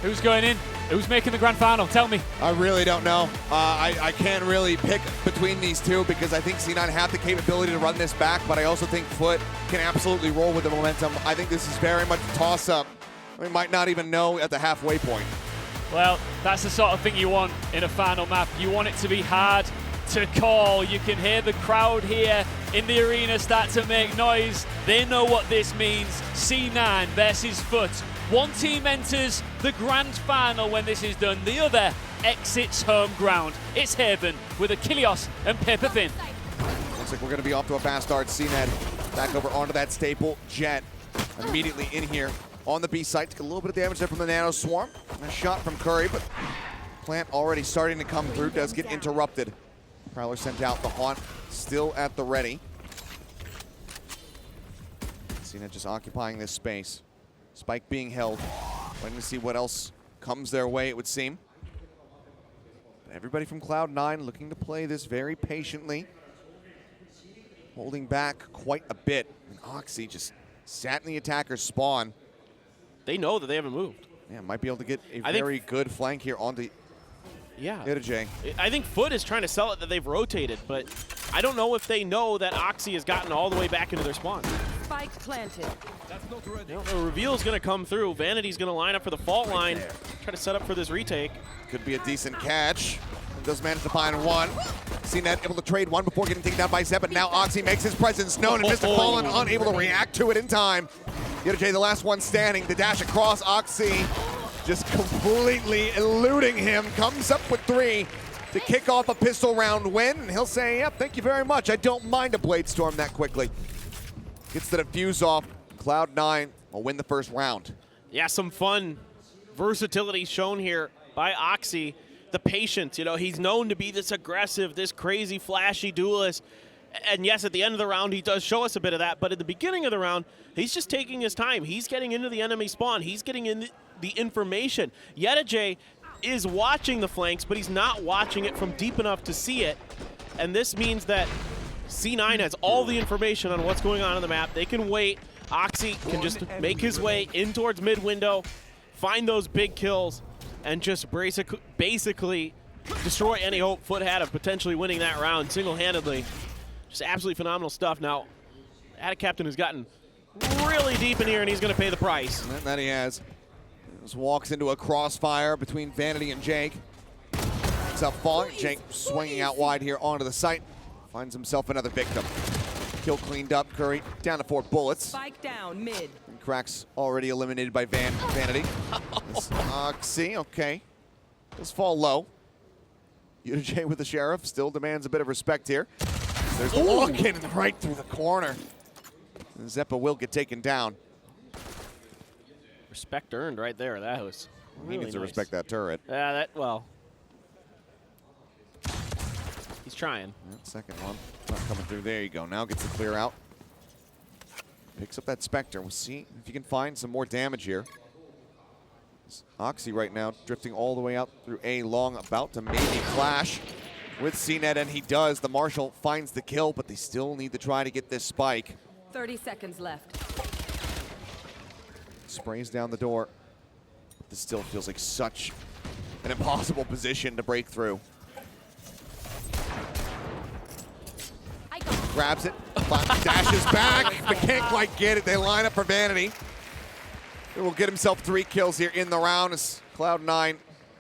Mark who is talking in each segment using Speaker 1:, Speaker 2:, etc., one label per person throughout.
Speaker 1: Who's going in? Who's making the grand final? Tell me.
Speaker 2: I really don't know. I can't really pick between these two because I think C9 have the capability to run this back, but I also think FUT can absolutely roll with the momentum. I think this is very much a toss-up. We might not even know at the halfway point.
Speaker 1: Well, that's the sort of thing you want in a final map. You want it to be hard to call. You can hear the crowd here in the arena start to make noise. They know what this means. C9 versus FUT. One team enters the grand final when this is done. The other exits HomeGround. It's Haven with Achilles and Paper Thin.
Speaker 2: Looks like we're going to be off to a fast start. CNED back over onto that staple. Jet immediately in here on the B site. Took a little bit of damage there from the Nano Swarm. A shot from Curry, but Plant already starting to come through. Does get interrupted. Prowler sent out. The Haunt still at the ready. CNED just occupying this space. Spike being held. Waiting to see what else comes their way, it would seem. Everybody from Cloud9 looking to play this very patiently. Holding back quite a bit. And Oxy just sat in the attacker's spawn.
Speaker 3: They know that they haven't moved.
Speaker 2: Yeah, might be able to get a very good flank here onto J.
Speaker 3: I think FUT is trying to sell it that they've rotated, but I don't know if they know that Oxy has gotten all the way back into their spawn.
Speaker 4: Spike planted.
Speaker 3: That's not ready. The reveal is going to come through. Vanity's going to line up for the fault line, try to set up for this retake.
Speaker 2: Could be a decent catch. Does manage to find one. CNED able to trade one before getting taken down by Zeb, but now Oxy makes his presence known, and Mr. Fallen unable to react to it in time. J, the last one standing. The dash across. Oxy just completely eluding him. Comes up with 3 to kick off a pistol round win. And he'll say, yep, thank you very much. I don't mind a Blade Storm that quickly. Gets the defuse off. Cloud9 will win the first round.
Speaker 3: Yeah, some fun versatility shown here by Oxy. The patience, you know, he's known to be this aggressive, this crazy, flashy duelist. And yes, at the end of the round, he does show us a bit of that. But at the beginning of the round, he's just taking his time. He's getting into the enemy spawn. He's getting in the information. J is watching the flanks, but he's not watching it from deep enough to see it. And this means that C9 has all the information on what's going on in the map. They can wait. Oxy can just make his way in towards mid window, find those big kills, and just basically destroy any hope FUT had of potentially winning that round single-handedly. Just absolutely phenomenal stuff. Now, Attic Captain has gotten really deep in here, and he's going to pay the price.
Speaker 2: That he has. Just walks into a crossfire between Vanity and Jake. Picks up Falling. Jake swinging out wide here onto the site. Finds himself another victim. Kill cleaned up. Curry down to 4 bullets.
Speaker 4: Spike down mid.
Speaker 2: And Cracks already eliminated by Vanity. Oxy, okay. Does fall low. J with the Sheriff still demands a bit of respect here. There's the walk-in right through the corner. And Zeppa will get taken down.
Speaker 3: Respect earned right there. That was really
Speaker 2: He needs to
Speaker 3: nice.
Speaker 2: respect that turret.
Speaker 3: Yeah, well. He's trying.
Speaker 2: That second one not coming through. There you go. Now gets the clear out. Picks up that Spectre. We'll see if you can find some more damage here. Oxy right now drifting all the way out through A long, about to maybe flash with CNED, and he does. The Marshal finds the kill, but they still need to try to get this spike.
Speaker 4: 30 seconds left.
Speaker 2: Sprays down the door. This still feels like such an impossible position to break through. Grabs it, dashes back, but can't quite get it. They line up for Vanity. He will get himself 3 kills here in the round as Cloud9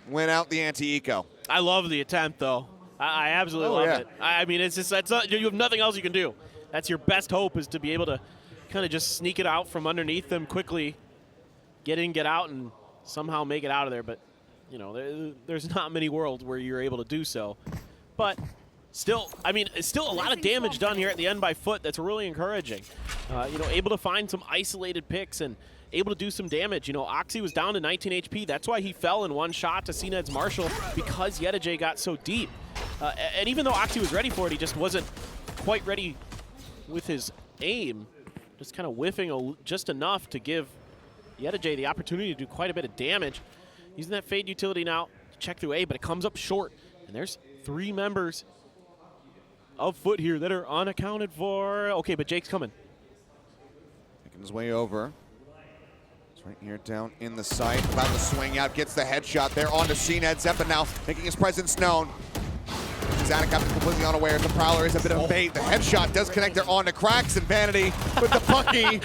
Speaker 2: win out the anti-eco.
Speaker 3: I love the attempt, though. I absolutely love it. I mean, it's just you have nothing else you can do. That's your best hope, is to be able to kind of just sneak it out from underneath them quickly, get in, get out, and somehow make it out of there. But, you know, there's not many worlds where you're able to do so. But still, I mean, it's still a lot of damage done here at the end by FUT. That's really encouraging. You know, able to find some isolated picks and able to do some damage. You know, Oxy was down to 19 HP. That's why he fell in one shot to CNED's Marshal, because J got so deep. And even though Oxy was ready for it, he just wasn't quite ready with his aim. Just kind of whiffing just enough to give J the opportunity to do quite a bit of damage. Using that Fade utility now to check through A, but it comes up short. And there's 3 members of FUT here that are unaccounted for. Okay, but Jake's coming.
Speaker 2: Making his way over. Right here down in the sight, about to swing out, gets the headshot there onto CNET. Zepa now making his presence known. Zanuck is completely unaware. The Prowler is a bit of a bait. The headshot does connect there onto Cracks, and Vanity with the Pucky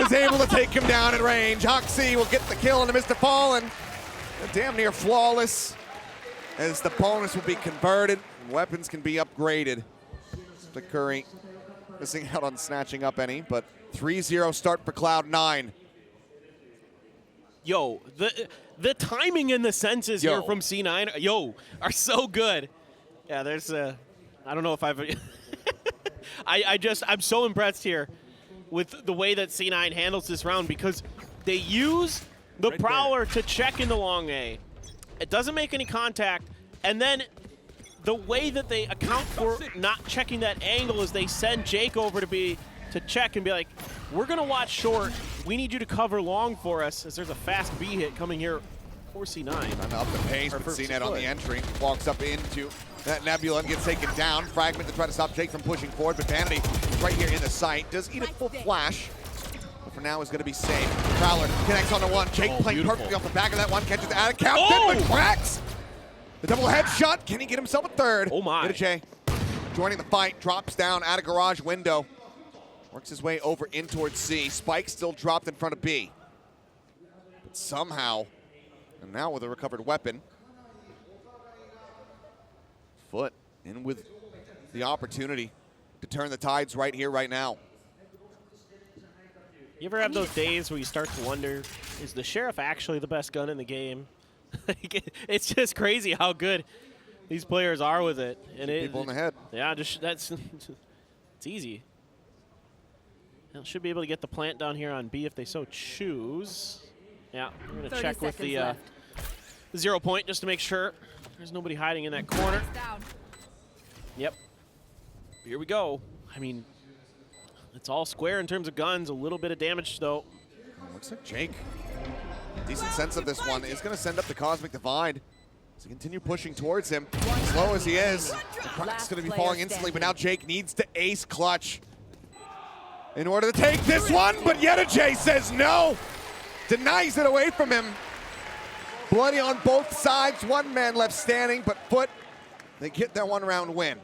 Speaker 2: is able to take him down at range. Hoxie will get the kill into Mr. Fallen. Damn near flawless as the bonus will be converted. Weapons can be upgraded. The Curry missing out on snatching up any, but 3-0 start for Cloud9.
Speaker 3: Yo, the timing and the senses here from C9, are so good. Yeah, there's I don't know if I've I'm so impressed here with the way that C9 handles this round, because they use the Prowler to check in the long A. It doesn't make any contact, and then the way that they account for not checking that angle is they send Jake over to check and be like, we're gonna watch short. We need you to cover long for us, as there's a fast B hit coming here for C9.
Speaker 2: Trying to up the pace, but CNET on the entry. Walks up into that Nebula and gets taken down. Fragment to try to stop Jake from pushing forward, but Vanity is right here in the sight. Does eat a full flash, but for now is gonna be safe. Prowler connects on the one. Jake playing perfectly off the back of that one. Catches out of Captain, but Cracks! The double headshot. Can he get himself a third?
Speaker 3: Oh my.
Speaker 2: J joining the fight, drops down out of garage window. Works his way over in towards C. Spike still dropped in front of B. But somehow, and now with a recovered weapon, FUT in with the opportunity to turn the tides right here, right now.
Speaker 3: You ever have those days where you start to wonder, is the Sheriff actually the best gun in the game? It's just crazy how good these players are with it. And
Speaker 2: People in the head.
Speaker 3: Yeah, it's easy. They'll should be able to get the plant down here on B if they so choose. Yeah, I'm going to check with the 0 point just to make sure there's nobody hiding in that corner. Yep. Here we go. I mean, it's all square in terms of guns. A little bit of damage, though.
Speaker 2: Looks like Jake, decent sense of this one, is going to send up the Cosmic Divide. So continue pushing towards him. Slow as he is, the Crack's going to be falling instantly, but now Jake needs to ace clutch in order to take this one, but J says no. Denies it away from him. Bloody on both sides, one man left standing, but FUT, they get their one-round win.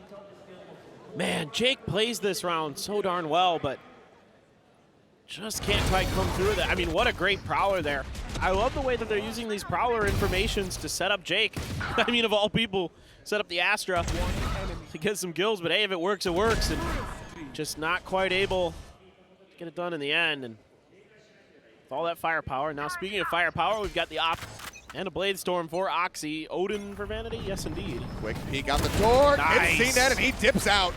Speaker 3: Man, Jake plays this round so darn well, but just can't quite come through that. I mean, what a great Prowler there. I love the way that they're using these Prowler informations to set up Jake. I mean, of all people, set up the Astra to get some kills, but hey, if it works, it works. And just not quite able to get it done in the end. And with all that firepower. Now, speaking of firepower, we've got the op and a Blade Storm for Oxy. Odin for Vanity? Yes, indeed.
Speaker 2: Quick peek out the door.
Speaker 3: Nice.
Speaker 2: It's CNET, and he dips out.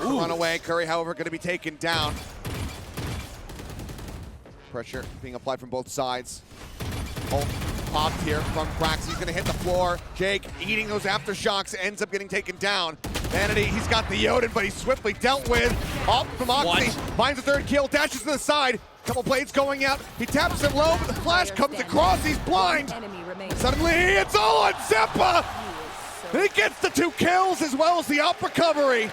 Speaker 2: Run away. Curry, however, going to be taken down. Pressure being applied from both sides. Oh, popped here from Cracks. He's going to hit the floor. Jake eating those aftershocks, ends up getting taken down. Vanity, he's got the Odin, but he's swiftly dealt with. Off from Oxy, finds the third kill, dashes to the side. Couple blades going out. He taps it low, but the flash comes across. He's blind. Suddenly, it's all on Zepa. He gets the 2 kills as well as the op recovery.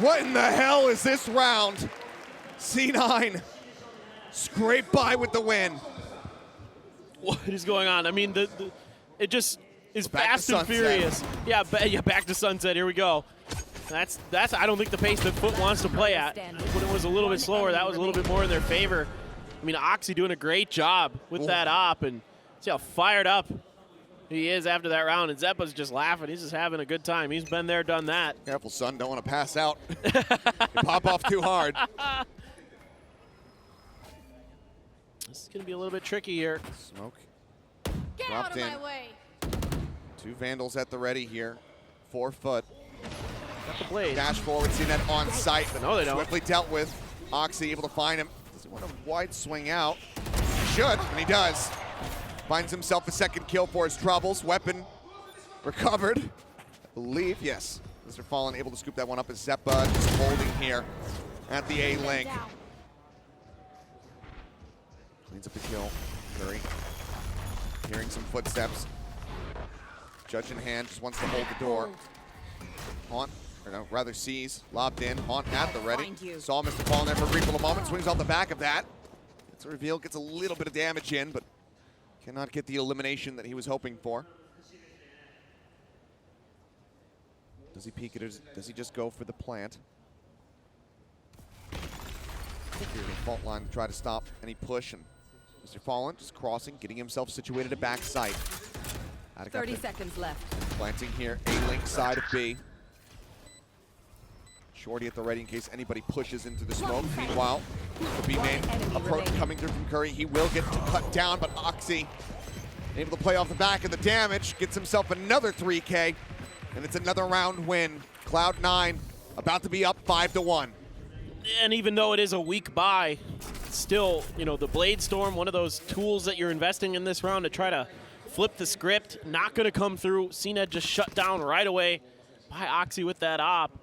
Speaker 2: What in the hell is this round? C9 scrape by with the win.
Speaker 3: What is going on? I mean, it just is
Speaker 2: back
Speaker 3: fast and furious. Yeah, back to sunset. Here we go. That's I don't think the pace that FUT wants to play at. When it was a little bit slower, that was a little bit more in their favor. I mean, Oxy doing a great job with that op, and see how fired up he is after that round. And Zepa's just laughing. He's just having a good time. He's been there, done that.
Speaker 2: Careful, son. Don't want to pass out. You pop off too hard.
Speaker 3: This is going to be a little bit tricky here.
Speaker 2: Smoke.
Speaker 5: Get
Speaker 2: dropped
Speaker 5: out of
Speaker 2: in.
Speaker 5: my way.
Speaker 2: 2 Vandals at the ready here for FUT.
Speaker 3: Got the blade.
Speaker 2: Dash forward, CNET on sight, but
Speaker 3: No, they don't.
Speaker 2: swiftly dealt with. Oxy able to find him. Does he want a wide swing out? He should, and he does. Finds himself a second kill for his troubles. Weapon recovered. I believe, yes. Mr. Fallen able to scoop that one up as Zepa just holding here at the A link. Cleans up the kill. Curry. Hearing some footsteps. Judge in hand, just wants to hold the door. Haunt or no, rather sees, lobbed in, on at the ready.
Speaker 4: Find you.
Speaker 2: Saw Mr. Fallen there for a brief little moment, swings off the back of that. It's a reveal, gets a little bit of damage in, but cannot get the elimination that he was hoping for. Does he peek it, or does he just go for the plant? Here's a fault line to try to stop any push, and Mr. Fallen just crossing, getting himself situated at back sight.
Speaker 4: 30 seconds left.
Speaker 2: Planting here, A-Link side of B. Shorty at the ready in case anybody pushes into the smoke. Meanwhile, the B-main approach coming through from Curry. He will get cut down, but Oxy able to play off the back of the damage, gets himself another 3K, and it's another round win. Cloud9 about to be up 5-1.
Speaker 3: And even though it is a weak buy, still, you know, the Blade Storm, one of those tools that you're investing in this round to try to flip the script, not going to come through. CNED just shut down right away by Oxy with that op.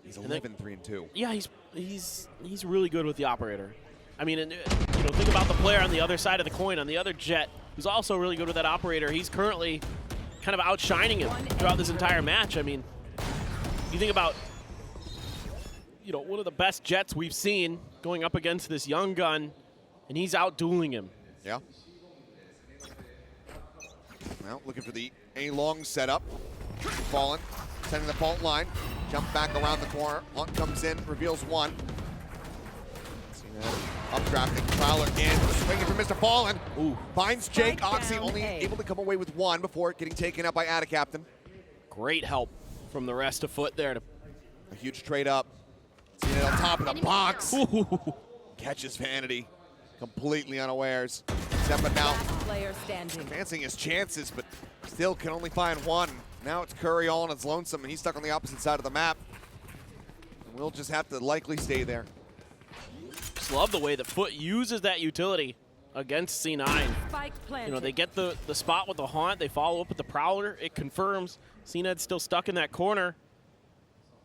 Speaker 2: He's 11-3-2.
Speaker 3: Yeah, he's really good with the operator. I mean, you know, think about the player on the other side of the coin, on the other Jet, who's also really good with that operator. He's currently kind of outshining him throughout this entire match. I mean, you think about, you know, one of the best Jets we've seen going up against this young gun, and he's out-dueling him.
Speaker 2: Yeah. Now looking for the A-long setup. Fallen, sending the fault line. Jump back around the corner. Hunt comes in, reveals one. Updrafting, Prowler in, swinging for Mr. Fallen.
Speaker 3: Ooh.
Speaker 2: Finds Jake.
Speaker 4: Strike
Speaker 2: Oxy
Speaker 4: down
Speaker 2: only
Speaker 4: A.
Speaker 2: able to come away with one before getting taken out by Ada Captain.
Speaker 3: Great help from the rest of FUT there.
Speaker 2: A huge trade up. Seeing it on top of the box.
Speaker 3: Ooh.
Speaker 2: Catches Vanity completely unawares. Seppa now
Speaker 4: Last player standing.
Speaker 2: advancing his chances, but still can only find one. Now it's Curry all on its lonesome, and he's stuck on the opposite side of the map. We'll just have to likely stay there.
Speaker 3: Just love the way that FUT uses that utility against C9.
Speaker 4: Spike planted.
Speaker 3: You know, they get the spot with the Haunt, they follow up with the Prowler, it confirms CNED's still stuck in that corner.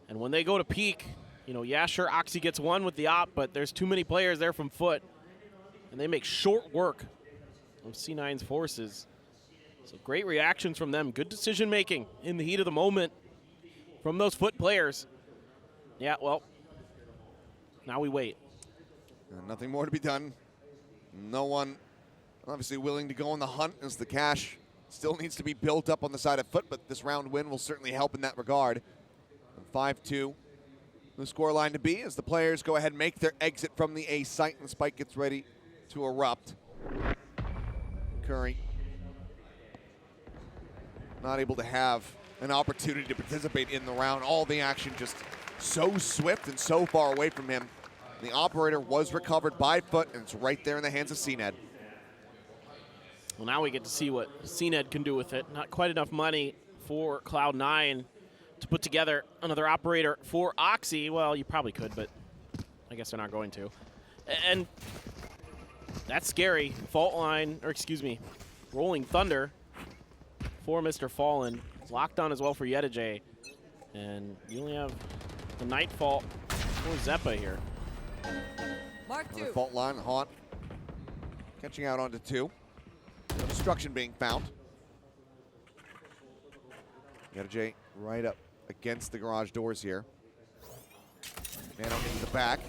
Speaker 3: And when they go to peak, you know, yeah, sure, Oxy gets one with the op, but there's too many players there from FUT, and they make short work of C9's forces. So great reactions from them, good decision making in the heat of the moment from those FUT players. Yeah, well, now we wait.
Speaker 2: Nothing more to be done. No one obviously willing to go on the hunt as the cash still needs to be built up on the side of FUT, but this round win will certainly help in that regard. 5-2, the scoreline to be as the players go ahead and make their exit from the A site and Spike gets ready to erupt. Curry not able to have an opportunity to participate in the round. All the action just so swift and so far away from him. The operator was recovered by FUT, and it's right there in the hands of CNED.
Speaker 3: Well, now we get to see what CNED can do with it. Not quite enough money for Cloud9 to put together another operator for Oxy. Well, you probably could, but I guess they're not going to. And that's scary. Fault line, or excuse me, Rolling Thunder for Mr. Fallen. It's locked on as well for Yedijay. And you only have the Nightfall for Zeppa here.
Speaker 4: Mark
Speaker 2: Another
Speaker 4: 2.
Speaker 2: fault line, Haunt catching out onto two. No destruction being found. Yedijay right up against the garage doors here. Nano into the back.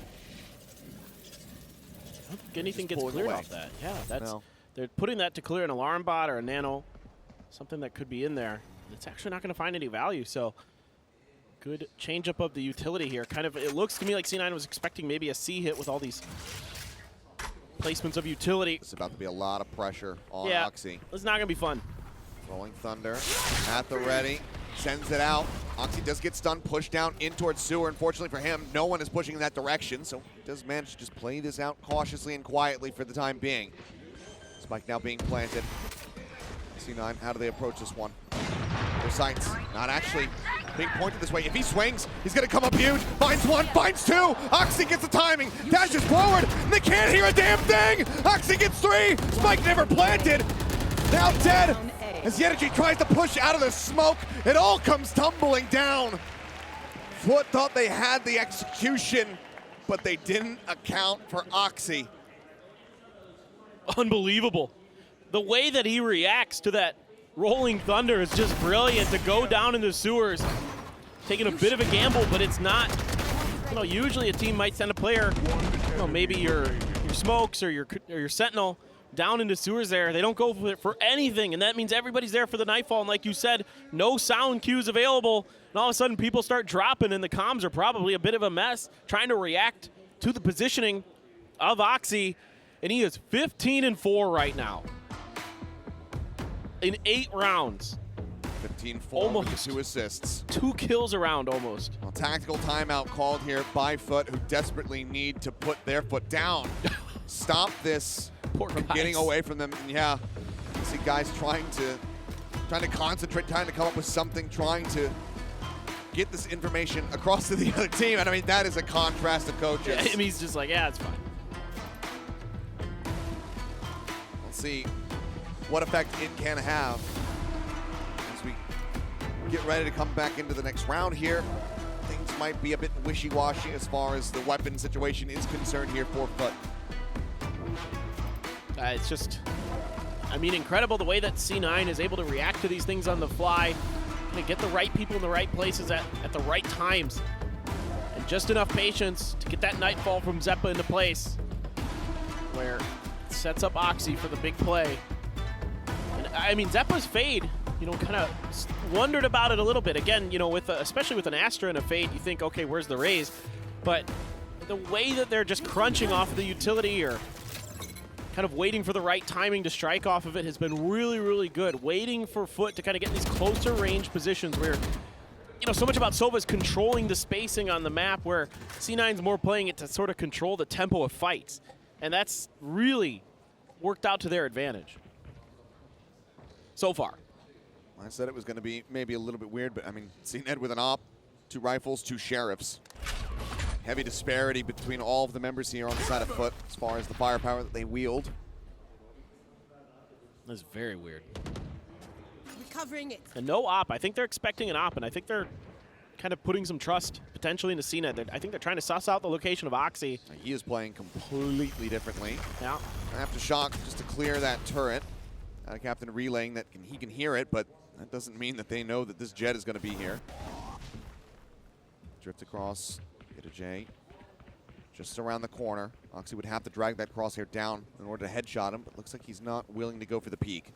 Speaker 3: I don't think anything
Speaker 2: Just
Speaker 3: gets
Speaker 2: pulls
Speaker 3: cleared
Speaker 2: away.
Speaker 3: off that. Yeah, that's
Speaker 2: No.
Speaker 3: they're putting that to clear an alarm bot or a nano, something that could be in there. It's actually not going to find any value, so good change up of the utility here. Kind of, it looks to me like C9 was expecting maybe a C hit with all these placements of utility.
Speaker 2: It's about to be a lot of pressure on
Speaker 3: Yeah,
Speaker 2: Oxy.
Speaker 3: it's not going to be fun.
Speaker 2: Rolling Thunder at the ready, sends it out. Oxy does get stunned, pushed down in towards Sewer. Unfortunately for him, no one is pushing in that direction, so he does manage to just play this out cautiously and quietly for the time being. Spike now being planted. C9, how do they approach this one? Their sights not actually being pointed this way. If he swings, he's gonna come up huge. Finds one, finds two. Oxy gets the timing, dashes forward, and they can't hear a damn thing. Oxy gets three. Spike never planted. Now dead. As Yedijay tries to push out of the smoke, it all comes tumbling down. FUT thought they had the execution, but they didn't account for Oxy.
Speaker 3: Unbelievable. The way that he reacts to that Rolling Thunder is just brilliant. To go down in the sewers, taking a bit of a gamble, but it's not, you know, usually a team might send a player, you know, maybe your smokes or your sentinel down into sewers there. They don't go for anything, and that means everybody's there for the nightfall. And like you said, no sound cues available, and all of a sudden people start dropping, and the comms are probably a bit of a mess trying to react to the positioning of Oxy, and he is 15-4 right now in 8 rounds.
Speaker 2: 15-4 with the 2 assists.
Speaker 3: 2 kills around almost.
Speaker 2: Well, tactical timeout called here by FUT, who desperately need to put their foot down. Stop this
Speaker 3: Poor
Speaker 2: from
Speaker 3: guys.
Speaker 2: getting away from them. And yeah, you see guys trying to concentrate, trying to come up with something, trying to get this information across to the other team. And I mean, that is a contrast of coaches.
Speaker 3: Yeah, and he's just like, yeah, it's fine.
Speaker 2: Let's see what effect it can have as we get ready to come back into the next round here. Things might be a bit wishy-washy as far as the weapon situation is concerned here for FUT.
Speaker 3: It's just, I mean, incredible the way that C9 is able to react to these things on the fly, and get the right people in the right places at the right times, and just enough patience to get that nightfall from Zeppa into place, where it sets up Oxy for the big play. And I mean, Zeppa's fade, you know, kind of wondered about it a little bit. Again, you know, with especially with an Astra and a fade, you think, okay, where's the raise? But the way that they're just crunching off of the utility or kind of waiting for the right timing to strike off of it has been really, really good. Waiting for FUT to kind of get in these closer range positions where, you know, so much about Sova is controlling the spacing on the map, where C9's more playing it to sort of control the tempo of fights. And that's really worked out to their advantage so far.
Speaker 2: I said it was going to be maybe a little bit weird, but I mean, CNED with an op, 2 rifles, 2 sheriffs. Heavy disparity between all of the members here on the side of FUT as far as the firepower that they wield.
Speaker 3: That's very weird.
Speaker 4: Recovering it.
Speaker 3: And no op. I think they're expecting an op, and I think they're kind of putting some trust potentially into CNED. I think they're trying to suss out the location of Oxy.
Speaker 2: He is playing completely differently.
Speaker 3: Yeah.
Speaker 2: After shock just to clear that turret. Captain relaying that he can hear it, but that doesn't mean that they know that this jet is going to be here. Drift across. Get a J. Just around the corner. Oxy would have to drag that crosshair down in order to headshot him, but looks like he's not willing to go for the peek.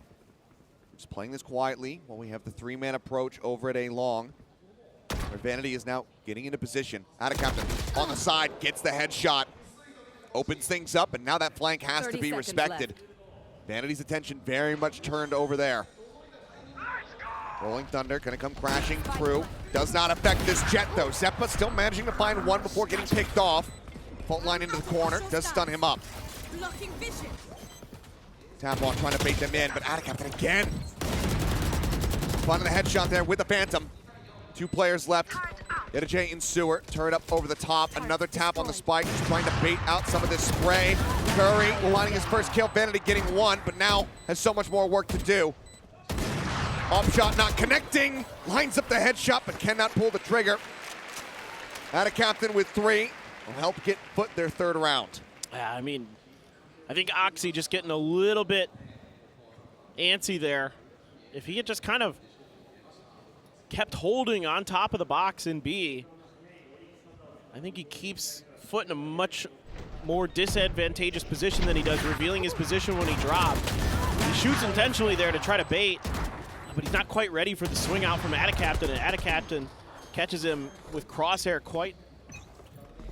Speaker 2: Just playing this quietly while we have the 3-man approach over at A long. Where Vanity is now getting into position. Out of Captain on the side, gets the headshot. Opens things up, and now that flank has to be respected.
Speaker 4: Left.
Speaker 2: Vanity's attention very much turned over there. Rolling Thunder gonna come crashing through. Does not affect this jet though. Zeppa still managing to find one before getting picked off. Fault line into the corner, does stun him up.
Speaker 4: Blocking vision.
Speaker 2: Tapwalk trying to bait them in, but out of Captain again. Finding the headshot there with the Phantom. 2 players left. Get a J in sewer, turret up over the top. Another tap on the spike, just trying to bait out some of this spray. Curry lining his first kill, Vanity getting 1, but now has so much more work to do. Off shot not connecting, lines up the headshot, but cannot pull the trigger. Out of Captain with 3, will help get FUT their 3rd round.
Speaker 3: Yeah, I mean, I think Oxy just getting a little bit antsy there. If he had just kind of kept holding on top of the box in B, I think he keeps FUT in a much more disadvantageous position than he does revealing his position when he dropped. He shoots intentionally there to try to bait, but he's not quite ready for the swing out from Attacaptain, and Attacaptain catches him with crosshair quite,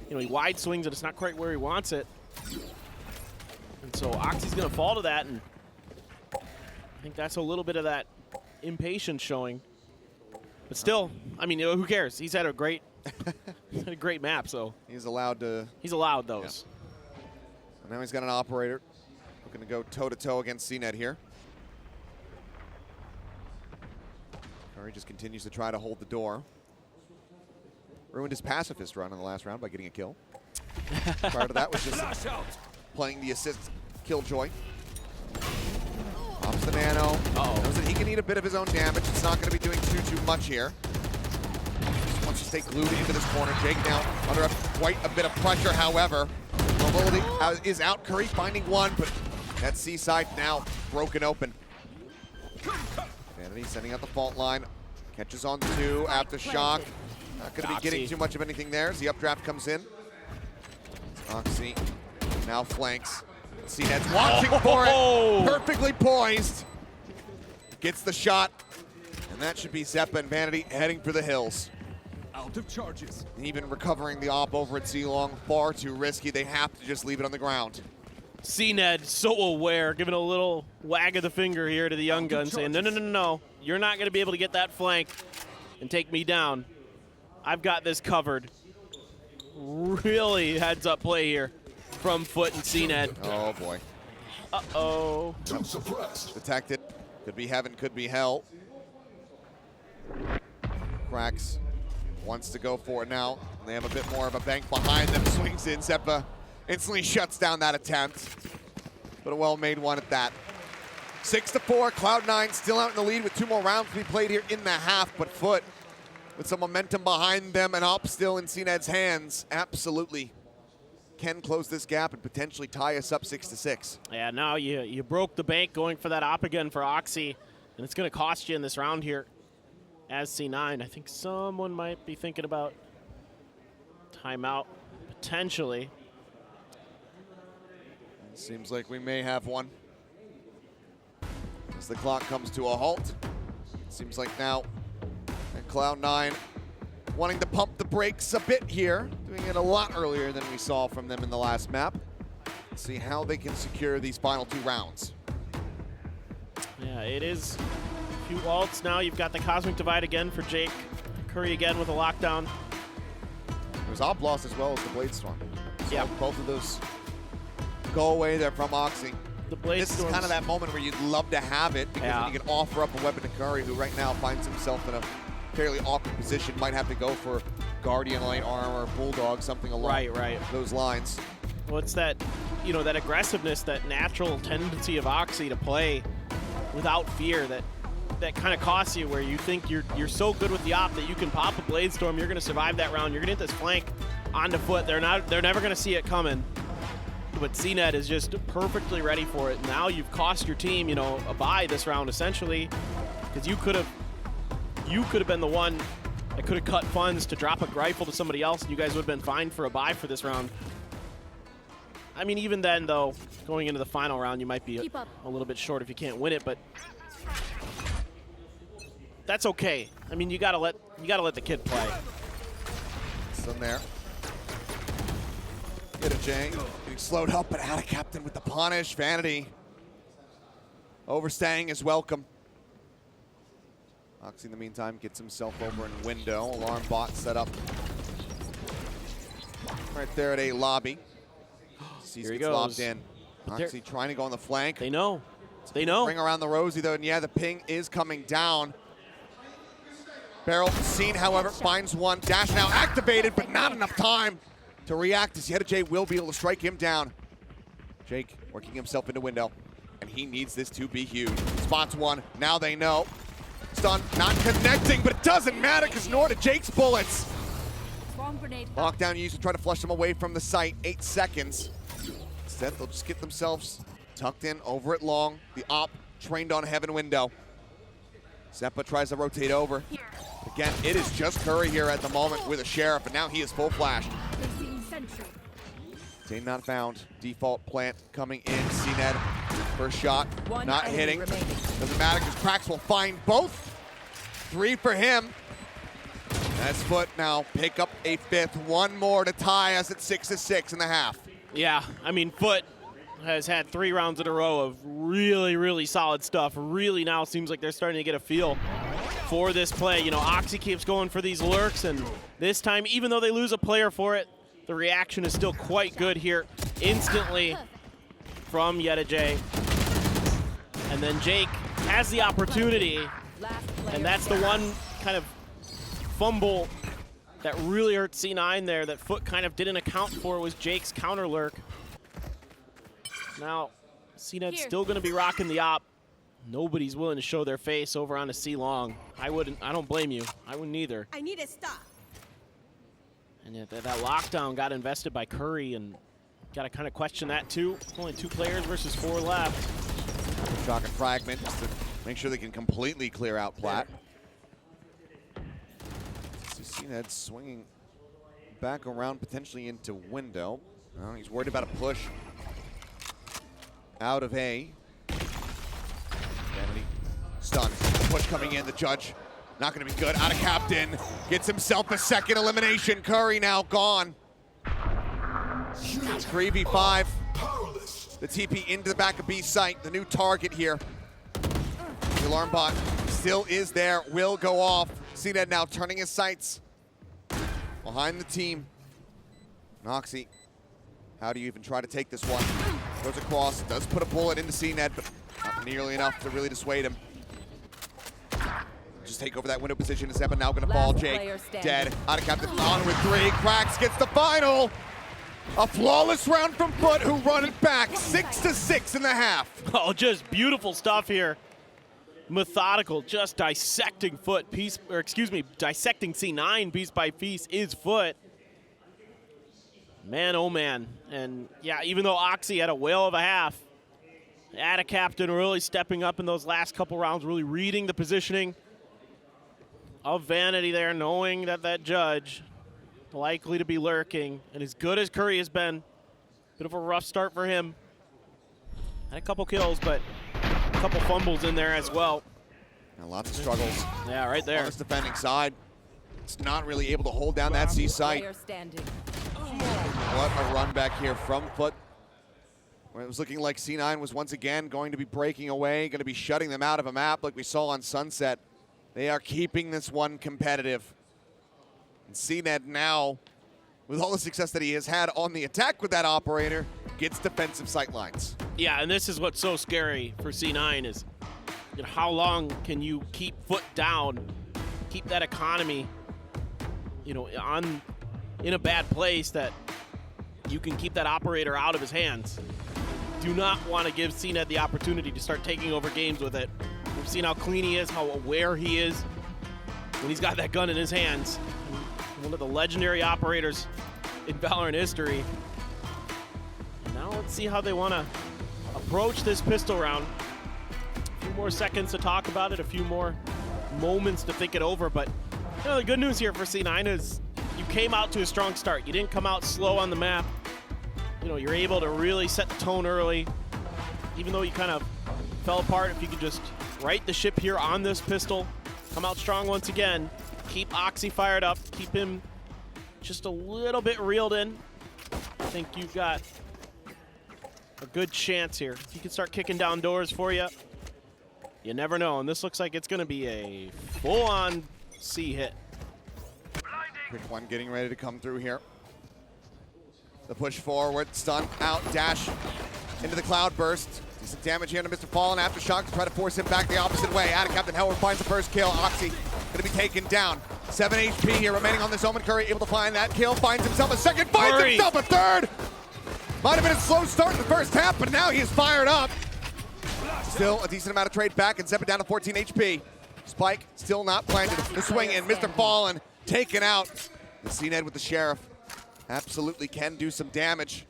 Speaker 3: you know, he wide swings and it's not quite where he wants it. And so Oxy's gonna fall to that, and I think that's a little bit of that impatience showing. But still, I mean, you know, who cares? He's had a great, map, so.
Speaker 2: He's allowed to.
Speaker 3: He's allowed those.
Speaker 2: Yeah. And now he's got an operator. Looking to go toe-to-toe against CNED here. Curry just continues to try to hold the door. Ruined his pacifist run in the last round by getting a kill. Prior to that was just playing the assist killjoy. Pops the nano. Knows that he can eat a bit of his own damage. It's not going to be doing too much here. Just wants to stay glued into this corner. Jake now under quite a bit of pressure, however. Mobility is out. Curry finding 1, but that C side now broken open. Vanity sending out the fault line. Catches on 2 after shock. Not going to be getting too much of anything there as the updraft comes in. Oxy now flanks. CNED's watching for it. Perfectly poised. Gets the shot. And that should be Zeppa and Vanity heading for the hills.
Speaker 5: Out of charges.
Speaker 2: Even recovering the op over at C-Long, far too risky. They have to just leave it on the ground.
Speaker 3: CNED so aware, giving a little wag of the finger here to the young gun, saying, no, you're not going to be able to get that flank and take me down. I've got this covered. Really heads up play here from FUT and CNED.
Speaker 2: Oh boy.
Speaker 3: Uh-oh.
Speaker 2: Detected. Could be heaven, could be hell. Cracks wants to go for it now. They have a bit more of a bank behind them. Swings in. Zeppa instantly shuts down that attempt. But a well-made one at that. 6-4. Cloud9 still out in the lead with 2 more rounds to be played here in the half. But FUT, with some momentum behind them and up still in CNED's hands, absolutely can close this gap and potentially tie us up 6-6.
Speaker 3: Yeah, now you broke the bank going for that op again for Oxy, and it's going to cost you in this round here. As C9, I think someone might be thinking about timeout, potentially.
Speaker 2: Seems like we may have one. As the clock comes to a halt, seems like now and Cloud9 wanting to pump the brakes a bit here, doing it a lot earlier than we saw from them in the last map. Let's see how they can secure these final 2 rounds.
Speaker 3: Yeah, it is a few ults now. You've got the Cosmic Divide again for Jake. Curry again with a lockdown.
Speaker 2: There's op loss as well as the Blade Storm. So
Speaker 3: yeah,
Speaker 2: both of those go away there from Oxy.
Speaker 3: The Blade
Speaker 2: This is kind of that moment where you'd love to have it because then you can offer up a weapon to Curry, who right now finds himself in a fairly awkward position. Might have to go for Guardian Light Armor, Bulldog, something along those lines.
Speaker 3: Well, it's that, you know, that aggressiveness, that natural tendency of Oxy to play without fear that kind of costs you, where you think you're so good with the op that you can pop a Blade Storm, you're going to survive that round, you're going to hit this flank onto FUT. They're never going to see it coming. But CNED is just perfectly ready for it. Now you've cost your team, you know, a bye this round essentially, because you could have been the one that could have cut funds to drop a rifle to somebody else, and you guys would have been fine for a bye for this round. I mean, even then though, going into the final round, you might be a little bit short if you can't win it, but that's okay. I mean, you gotta let the kid play.
Speaker 2: Still there. Get a Jang. Getting slowed up, but out of captain with the punish. Vanity overstaying is welcome. Oxy in the meantime gets himself over in window. Alarm bot set up right there at A lobby. Sees gets lobbed in. Oxy trying to go on the flank.
Speaker 3: They know. They know.
Speaker 2: Ring around the Rosie though, and yeah, the ping is coming down. Barrel seen, however, finds one. Dash now activated, but not enough time to react as J will be able to strike him down. Jake working himself into window, and he needs this to be huge. Spots one, now they know. Stun not connecting, but it doesn't matter because nor to Jake's bullets. Lockdown used to try to flush them away from the site, 8 seconds. Instead, they'll just get themselves tucked in over at long. The op trained on heaven window. Zeppa tries to rotate over. Again, it is just Curry here at the moment with a Sheriff, and now he is full flashed. Team not found. Default plant coming in. CNED, first shot, not hitting. Doesn't matter because Cracks will find both. 3 for him. That's FUT now pick up a 5th. One more to tie us at 6-6 in the half.
Speaker 3: Yeah, I mean, FUT has had 3 rounds in a row of really, really solid stuff. Really now seems like they're starting to get a feel for this play. You know, Oxy keeps going for these lurks, and this time, even though they lose a player for it, the reaction is still quite good here instantly from J. And then Jake has the opportunity, and that's the one kind of fumble that really hurt C9 there that FUT kind of didn't account for, was Jake's counter lurk. Now, CNED's still going to be rocking the op. Nobody's willing to show their face over on a C-Long. I don't blame you. I wouldn't either.
Speaker 4: I need a stop.
Speaker 3: And yet that lockdown got invested by Curry, and got to kind of question that too. Only 2 players versus 4 left.
Speaker 2: Shock and fragment just to make sure they can completely clear out Plat. CNED swinging back around potentially into window. He's worried about a push out of A. Vanity stunned. Push coming in. The judge not going to be good. Out of captain. Gets himself a second elimination. Curry now gone. 3v5. The TP into the back of B site. The new target here. The alarm bot still is there. Will go off. CNED now turning his sights behind the team. Noxy, how do you even try to take this one? Goes across, does put a bullet into CNED, but not nearly enough to really dissuade him. Just take over that window position. Zepa now gonna fall. Jake dead. Out of captain, on with 3. Cracks gets the final. A flawless round from FUT, who run it back 6-6 in the half.
Speaker 3: Oh, just beautiful stuff here. Methodical, just dissecting FUT piece, or excuse me, dissecting C9 piece by piece is FUT. Man, oh man. And yeah, even though Oxy had a whale of a half, Ada Captain really stepping up in those last couple rounds, really reading the positioning of Vanity there, knowing that that judge likely to be lurking. And as good as Curry has been, bit of a rough start for him. Had a couple kills, but a couple fumbles in there as well.
Speaker 2: And lots of struggles.
Speaker 3: Yeah, right there.
Speaker 2: On this defending side. It's not really able to hold down that C site. What a run back here from FUT. Where it was looking like C9 was once again going to be breaking away, going to be shutting them out of a map like we saw on Sunset. They are keeping this one competitive. And CNED now, with all the success that he has had on the attack with that operator, gets defensive sight lines.
Speaker 3: Yeah, and this is what's so scary for C9 is, you know, how long can you keep FUT down, keep that economy, you know, in a bad place that you can keep that operator out of his hands. Do not want to give CNED the opportunity to start taking over games with it. We've seen how clean he is, how aware he is when he's got that gun in his hands. One of the legendary operators in VALORANT history. Now let's see how they want to approach this pistol round. A few more seconds to talk about it, a few more moments to think it over, but you know, the good news here for C9 is you came out to a strong start. You didn't come out slow on the map. You know, you're able to really set the tone early. Even though you kind of fell apart, if you could just right the ship here on this pistol, come out strong once again, keep Oxy fired up, keep him just a little bit reeled in. I think you've got a good chance here. If you can start kicking down doors for you, you never know. And this looks like it's going to be a full-on C hit.
Speaker 2: Quick one getting ready to come through here. The push forward, stun, out, dash into the cloud burst. Decent damage here to Mr. Fallen. Aftershock to try to force him back the opposite way. Out of Captain Howard finds the first kill. Oxy going to be taken down. 7 HP here remaining on this Omen. Curry able to find that kill. Finds himself a second. Finds himself a third. Might have been a slow start in the first half, but now he is fired up. Still a decent amount of trade back and Zepa down to 14 HP. Spike still not planted. The swing in. Mr. Fallen taken out. The CNED with the Sheriff absolutely can do some damage.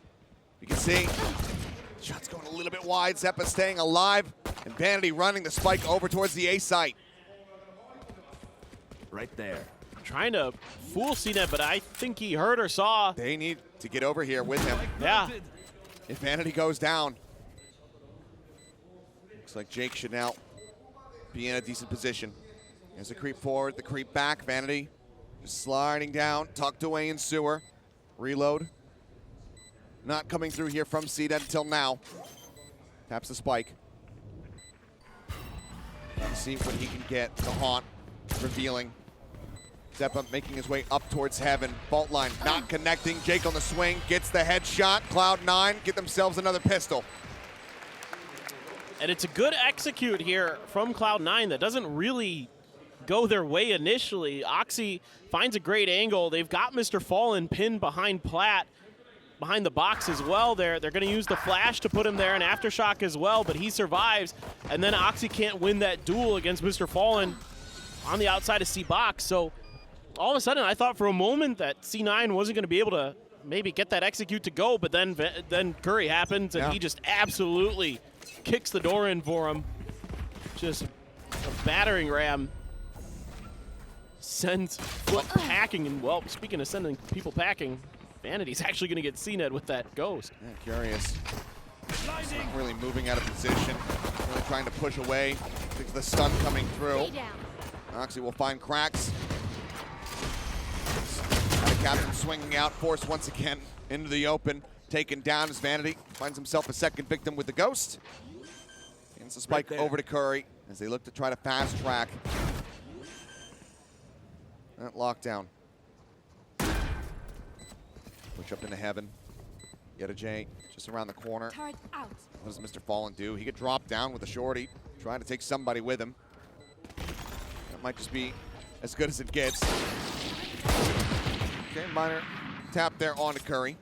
Speaker 2: You can see shots going a little bit wide. Zepa staying alive, and Vanity running the Spike over towards the A site.
Speaker 5: Right there.
Speaker 3: Trying to fool CNED, but I think he heard or saw.
Speaker 2: They need to get over here with him.
Speaker 3: Yeah.
Speaker 2: If Vanity goes down, looks like Jake should now be in a decent position. There's a creep forward, the creep back. Vanity just sliding down, tucked away in sewer. Reload. Not coming through here from CNED until now. Taps the Spike. See what he can get. The haunt revealing. Zepa making his way up towards heaven. Fault line not connecting. Jake on the swing gets the headshot. Cloud9 get themselves another pistol.
Speaker 3: And it's a good execute here from Cloud9 that doesn't really go their way initially. Oxy finds a great angle. They've got Mr. Fallen pinned behind Platt, behind the box as well. They're going to use the flash to put him there, and Aftershock as well, but he survives. And then Oxy can't win that duel against Mr. Fallen on the outside of C box. So all of a sudden, I thought for a moment that C9 wasn't going to be able to maybe get that execute to go, but then Curry happens, and he just absolutely kicks the door in for him. Just a battering ram. sends FUT packing. And, well, speaking of sending people packing, Vanity's actually going to get CNED with that ghost.
Speaker 2: Yeah, curious. He's not really moving out of position. Really trying to push away. Thinks the stun coming through. Oxy will find cracks. Captain swinging out, forced once again into the open. Taken down as Vanity finds himself a second victim with the ghost. Hands the spike over to Curry as they look to try to fast track that lockdown. Push up into heaven. J just around the corner.
Speaker 4: Turret out.
Speaker 2: What does Mr. Fallen do? He could drop down with a shorty, trying to take somebody with him. That might just be as good as it gets. Okay, minor tap there onto Curry.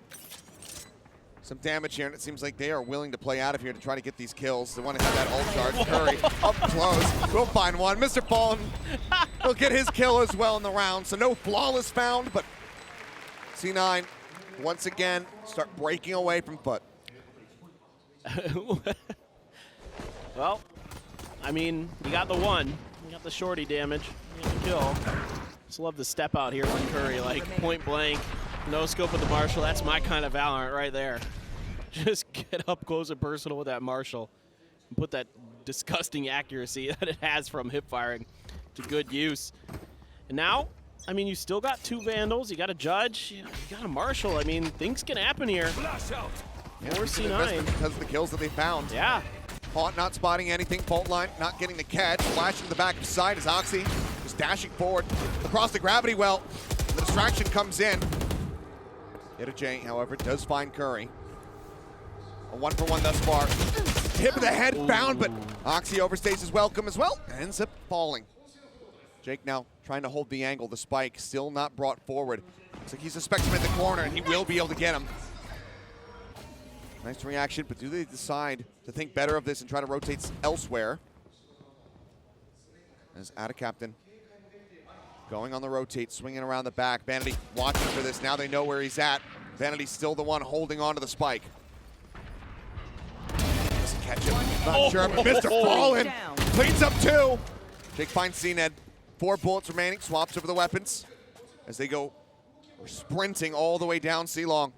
Speaker 2: Some damage here, and it seems like they are willing to play out of here to try to get these kills. They want to have that ult charge. Curry up close. We'll find one. Mr. Fallen will get his kill as well in the round. So no flawless found, but C9 once again start breaking away from FUT.
Speaker 3: Well, I mean, you got the one. You got the shorty damage. You got the kill. Just love the step out here from Curry, like point blank. No scope of the Marshall. That's my kind of Valorant right there. Just get up close and personal with that Marshall and put that disgusting accuracy that it has from hip firing to good use. And now, I mean, you still got two Vandals. You got a Judge. You got a Marshall. I mean, things can happen here.
Speaker 5: Flash out.
Speaker 2: Yeah,
Speaker 3: Or C9.
Speaker 2: because of the kills that they found.
Speaker 3: Yeah.
Speaker 2: Haunt not spotting anything. Fault line not getting the catch. Flashing to the back of the side as Oxy just dashing forward across the gravity well. The distraction comes in. J, however, does find Curry. A 1-for-1 thus far. Tip of the head found, but Oxy overstays his welcome as well. Ends up falling. Jake now trying to hold the angle. The spike still not brought forward. Looks like he suspects him in the corner, and he will be able to get him. Nice reaction, but do they decide to think better of this and try to rotate elsewhere? As Ada Captain going on the rotate, swinging around the back. Vanity watching for this. Now they know where he's at. Vanity's still the one holding on to the spike. Doesn't catch him. Not sure, but Mr. Fallen cleans up two. Jake finds CNED. 4 bullets remaining. Swaps over the weapons as they go sprinting all the way down C-Long.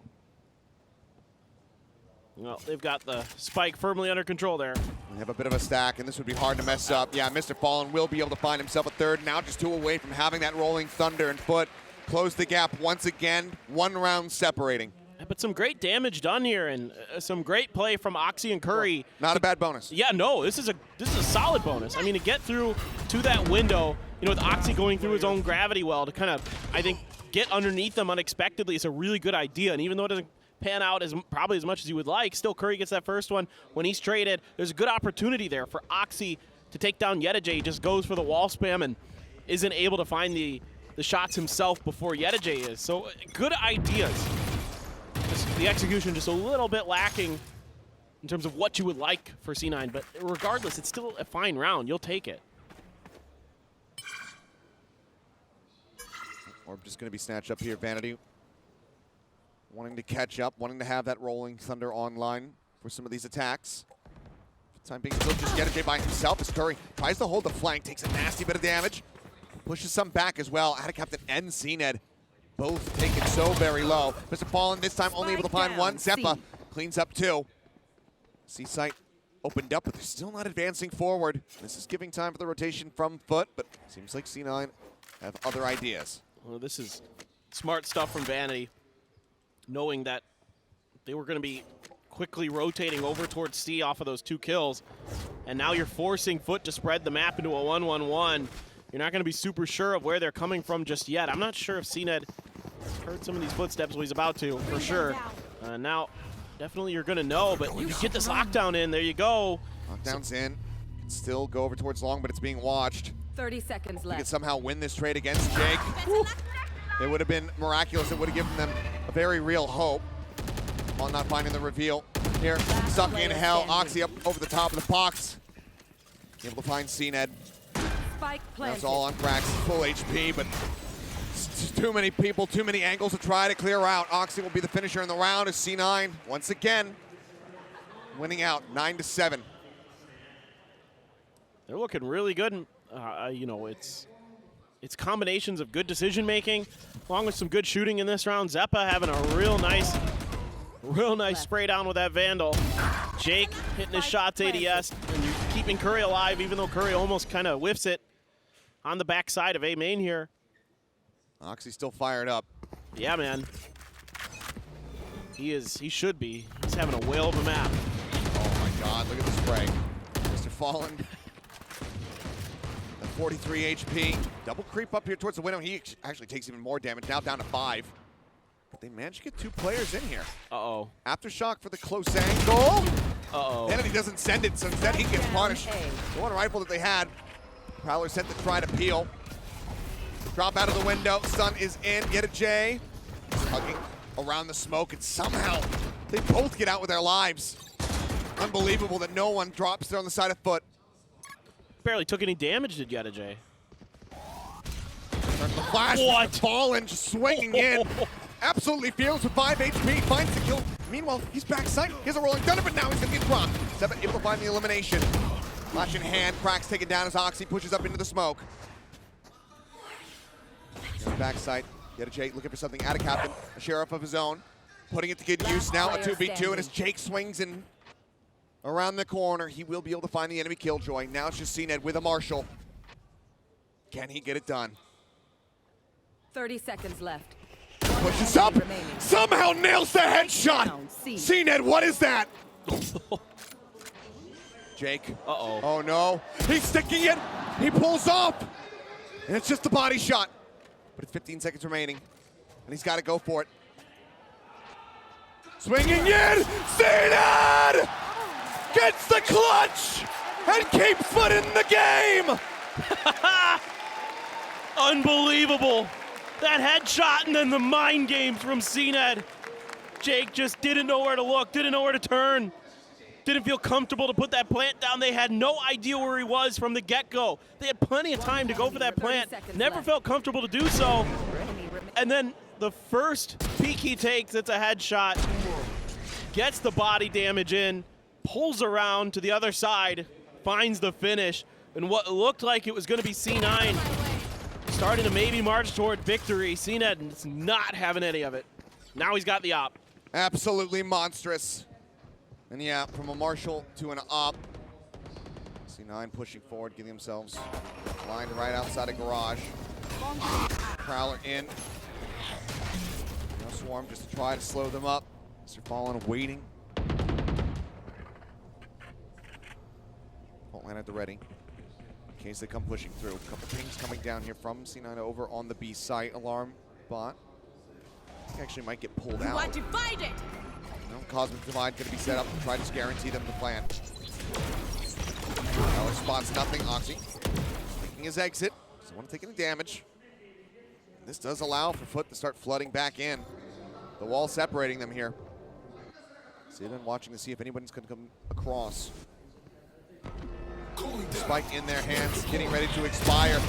Speaker 3: Well, they've got the spike firmly under control there.
Speaker 2: They have a bit of a stack, and this would be hard to mess up. Yeah, Mr. Fallen will be able to find himself a third. Now just 2 away from having that rolling thunder, and FUT close the gap once again. 1 round separating.
Speaker 3: But some great damage done here, and some great play from Oxy and Curry.
Speaker 2: Not a bad bonus.
Speaker 3: Yeah, no, this is a solid bonus. I mean, to get through to that window, you know, with Oxy going through his own gravity well to kind of, I think, get underneath them unexpectedly is a really good idea. And even though it doesn't pan out probably as much as you would like, still Curry gets that first one. When he's traded, there's a good opportunity there for Oxy to take down Yedijay. He just goes for the wall spam and isn't able to find the shots himself before Yedijay is. So good ideas. Just the execution just a little bit lacking in terms of what you would like for C9, but regardless, it's still a fine round. You'll take it.
Speaker 2: Orb just going to be snatched up here. Vanity wanting to catch up, wanting to have that rolling thunder online for some of these attacks. For the time being, still just Yedijay by himself as Curry tries to hold the flank, takes a nasty bit of damage, pushes some back as well. Ada Captain and CNED both taken so very low. Mr. Fallen this time only able to find one. Zeppa cleans up 2. C-Site opened up, but they're still not advancing forward. This is giving time for the rotation from FUT, but seems like C9 have other ideas.
Speaker 3: Well, this is smart stuff from Vanity, knowing that they were going to be quickly rotating over towards C off of those 2 kills, and now you're forcing FUT to spread the map into a 1-1-1. You're not going to be super sure of where they're coming from just yet. I'm not sure if CNED heard some of these footsteps. Well, he's about to, for sure. Now, definitely you're going to know, but when you get this lockdown in, there you go.
Speaker 2: Lockdown's in. Can still go over towards long, but it's being watched.
Speaker 6: 30 seconds
Speaker 2: They
Speaker 6: left.
Speaker 2: could somehow win this trade against Jake. It would have been miraculous. It would have given them a very real hope on not finding the reveal. Here, stuck in hell. Oxy up over the top of the box. Able to find CNED.
Speaker 6: Spike planted.
Speaker 2: That's all on cracks, full HP, but it's too many people, too many angles to try to clear out. Oxy will be the finisher in the round as C9 once again winning out 9-7.
Speaker 3: They're looking really good. You know, it's it's combinations of good decision making, along with some good shooting in this round. Zeppa having a real nice spray down with that Vandal. Jake hitting his shots ADS, and you're keeping Curry alive, even though Curry almost kind of whiffs it on the backside of A main here.
Speaker 2: Oxy's still fired up.
Speaker 3: Yeah, man. He should be. He's having a whale of a map.
Speaker 2: Oh my God, look at the spray. Mr. Fallen. At 43 HP. Double creep up here towards the window. He actually takes even more damage, now down to 5. But they managed to get 2 players in here.
Speaker 3: Uh-oh.
Speaker 2: Aftershock for the close angle.
Speaker 3: Uh-oh.
Speaker 2: And he doesn't send it, so instead he gets punished. The one rifle that they had. Prowler sent to try to peel. Drop out of the window. Sun is in. Get a J. Hugging around the smoke, and somehow they both get out with their lives. Unbelievable that no one drops there on the side of FUT.
Speaker 3: Barely took any damage, did Yeta J.
Speaker 2: Turns the flash.
Speaker 3: What?
Speaker 2: Fallen, just swinging in. Absolutely fearless with 5 HP. Finds the kill. Meanwhile, he's backside. He has a rolling thunder, but now he's going to get dropped. Seven able to find the elimination. Flash in hand. Cracks taken down as Oxy pushes up into the smoke. Backside. Get a Jake looking for something out of Captain. A sheriff of his own. Putting it to good use now. A 2v2. And as Jake swings in around the corner, he will be able to find the enemy killjoy. Now it's just CNED with a Marshall. Can he get it done?
Speaker 6: 30 seconds left.
Speaker 2: Pushes up. Somehow nails the headshot. CNED, what is that? Jake.
Speaker 3: Uh-oh.
Speaker 2: Oh no. He's sticking it. He pulls off. And it's just a body shot. But it's 15 seconds remaining. And he's got to go for it. Swinging in. CNED gets the clutch and keeps FUT in the game.
Speaker 3: Unbelievable. That headshot and then the mind games from CNED. Jake just didn't know where to look, didn't know where to turn. Didn't feel comfortable to put that plant down. They had no idea where he was from the get-go. They had plenty of time to go for that plant. Never felt comfortable to do so. And then the first peek he takes, it's a headshot. Gets the body damage in, pulls around to the other side, finds the finish. And what looked like it was going to be C9 starting to maybe march toward victory. CNED is not having any of it. Now he's got the op.
Speaker 2: Absolutely monstrous. And yeah, from a Marshall to an op. C9 pushing forward, getting themselves lined right outside a garage. Prowler in. No swarm just to try to slow them up. Mr. Fallen waiting. Fault line at the ready. In case they come pushing through. A couple pings coming down here from C9 over on the B site. Alarm bot. I think actually might get pulled out.
Speaker 4: You are divided.
Speaker 2: No, Cosmic Divide going to be set up to try to guarantee them the plan. Prowler spots nothing. Oxy making his exit. Doesn't want to take any damage. This does allow for FUT to start flooding back in. The wall separating them here. Zidane watching to see if anyone's going to come across. Spike in their hands, getting ready to expire.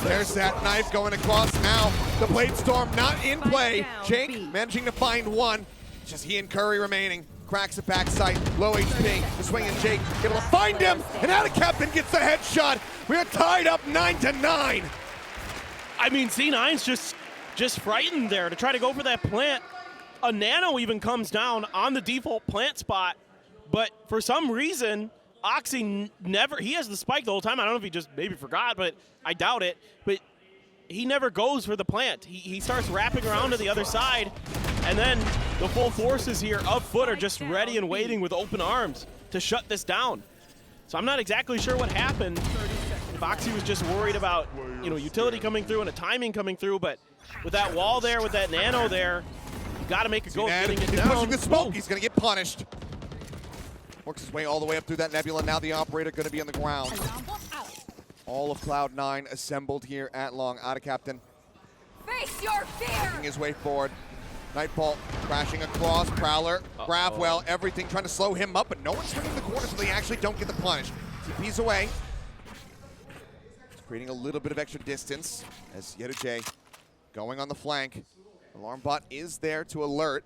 Speaker 2: There's that knife going across now. The Blade Storm not in play. Jake managing to find one. Just he and Curry remaining. Cracks the backside, low HP. The swinging Jake able to find him, and out of Captain gets the headshot. We're tied up 9-9.
Speaker 3: I mean, C9's just frightened there to try to go for that plant. A nano even comes down on the default plant spot, but for some reason, Oxy never, he has the spike the whole time. I don't know if he just maybe forgot, but I doubt it. But he never goes for the plant. He starts wrapping around to the other side, and then the full forces here of FUT are just ready and waiting with open arms to shut this down. So I'm not exactly sure what happened. Oxy was just worried about, you know, utility coming through and a timing coming through, but with that wall there, with that nano there, you got to make a go of getting it
Speaker 2: he's
Speaker 3: down.
Speaker 2: pushing the smoke. He's going to get punished. Works his way all the way up through that nebula. Now the operator going to be on the ground. All of Cloud9 assembled here at long. Out of Captain.
Speaker 6: Face your fear!
Speaker 2: Making his way forward. Nightfall crashing across. Prowler, grab well, everything trying to slow him up, but no one's swinging the corner, so they actually don't get the punish. TP's away. It's creating a little bit of extra distance as Yetuche going on the flank. Alarm bot is there to alert.